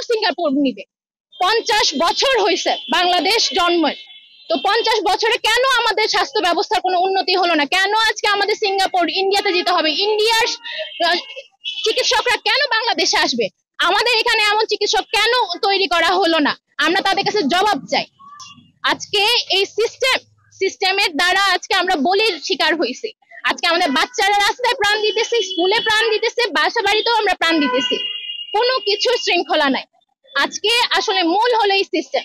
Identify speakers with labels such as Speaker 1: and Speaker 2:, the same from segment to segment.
Speaker 1: Singapore নিবে? 50 বছর হয়েছে বাংলাদেশ জন্মের, তো 50 বছরে কেন আমাদের স্বাস্থ্য ব্যবস্থার কোনো উন্নতি হলো না? কেন আজকে আমাদের সিঙ্গাপুর, ইন্ডিয়াতে যেতে হবে? ইন্ডিয়ার চিকিৎসকরা কেন বাংলাদেশে আসবে? আমাদের এখানে এমন চিকিৎসক কেন তৈরি করা হলো না? আমরা তাদের কাছে জবাব চাই। আজকে এই সিস্টেমের দ্বারা আজকে আমরা বলির শিকার হয়েছি। আজকে আমাদের বাচ্চারা রাস্তায় প্রাণ দিতেছে, স্কুলে প্রাণ দিতেছে, বাসা বাড়িতেও আমরা প্রাণ দিতেছি। কোনো কিছু শৃঙ্খলা নাই। আজকে আসলে মূল হলো এই সিস্টেম।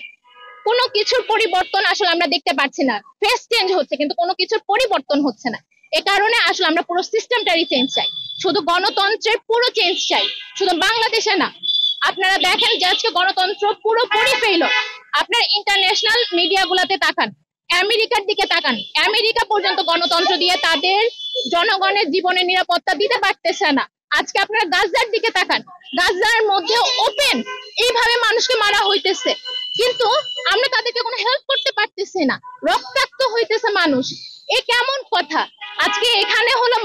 Speaker 1: কোনো কিছুর পরিবর্তন আসলে আমরা দেখতে পাচ্ছি না। ফেস চেঞ্জ হচ্ছে কিন্তু কোনো কিছুর পরিবর্তন হচ্ছে না। এ কারণে আসলে আমরা পুরো সিস্টেমটারই চেঞ্জ চাই, শুধু গণতন্ত্রের পুরো চেঞ্জ চাই, শুধু বাংলাদেশে না। আপনারা দেখেন যে আজকে গণতন্ত্র পুরোপুরি ফেল। আপনার ইন্টারন্যাশনাল মিডিয়া গুলাতে তাকান, আমেরিকার দিকে তাকান, আমেরিকা পর্যন্ত গণতন্ত্র দিয়ে তাদের জনগণের জীবনের নিরাপত্তা দিতে পারতেছে না। আজকে আপনারা গাজার দিকে তাকান, গাজার মধ্যে ওপেন এইভাবে মানুষকে মারা হইতেছে, কিন্তু আমরা তাদেরকে কোনো হেল্প করতে পারতেছি না, রক্তাক্ত হইতেছে মানুষ। এ কেমন কথা? আজকে এখানে হলো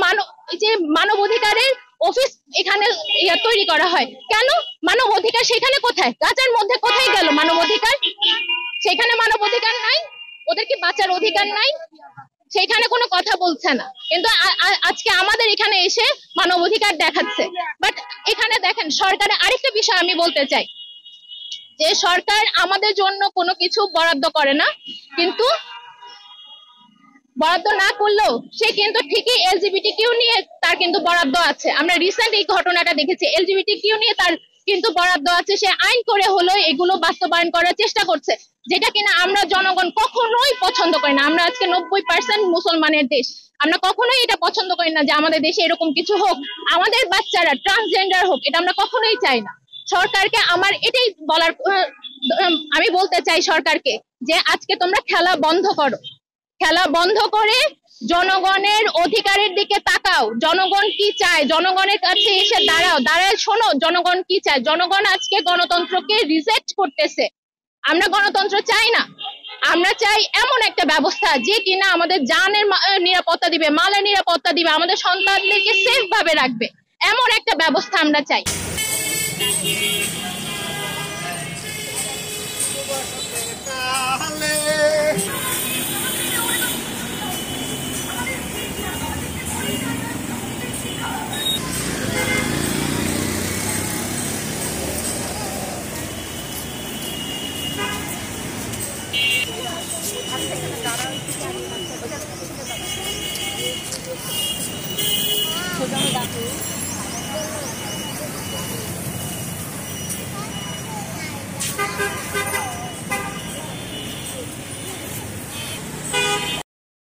Speaker 1: মানব অধিকারের অফিস এখানে তৈরি করা হয়, কেন? মানব অধিকার সেখানে কোথায়? গাজার মধ্যে কোথায় গেল মানব অধিকার? সেখানে মানব অধিকার নাই? ওদের কি বাঁচার অধিকার নাই? সেখানে কোনো কথা বলছে না, কিন্তু আজকে আমাদের এখানে এসে মানব অধিকার দেখাচ্ছে। বাট এখানে দেখেন সরকারের আরেকটা বিষয় আমি বলতে চাই, যে সরকার আমাদের জন্য কোনো কিছু বরাদ্দ করে না, কিন্তু বরাদ্দ না করলেও সে কিন্তু ঠিকই এলজিবিটি কিউ নিয়ে তার কিন্তু বরাদ্দ আছে। আমরা রিসেন্ট এই ঘটনাটা দেখেছি, এলজিবিটি কিউ নিয়ে তার কিন্তু বরাদ্দ আছে। সে আইন করে হলো এগুলো বাস্তবায়ন করার চেষ্টা করছে, যেটা কিনা আমরা জনগণ কখনোই পছন্দ করি না। আমরা আজকে 90% মুসলমানের দেশ, আমরা কখনোই এটা পছন্দ করি না যে আমাদের দেশে এরকম কিছু হোক, আমাদের বাচ্চারা ট্রান্সজেন্ডার হোক, এটা আমরা কখনোই চাই না। সরকারকে আমার এটাই বলার, আমি বলতে চাই সরকারকে যে আজকে তোমরা খেলা বন্ধ করো, খেলা বন্ধ করে জনগণের অধিকারের দিকে তাকাও। জনগণ কি চায় জনগণের কাছে এসে দাঁড়ায় শোনো জনগণ কি চায়। জনগণ আজকে গণতন্ত্রকে রিজেক্ট করতেছে। আমরা গণতন্ত্র চাই না, আমরা চাই এমন একটা ব্যবস্থা যে কিনা আমাদের জানের নিরাপত্তা দিবে, মালের নিরাপত্তা দিবে, আমাদের সন্তানদেরকে সেফ ভাবে রাখবে, এমন একটা ব্যবস্থা আমরা চাই।
Speaker 2: সোজা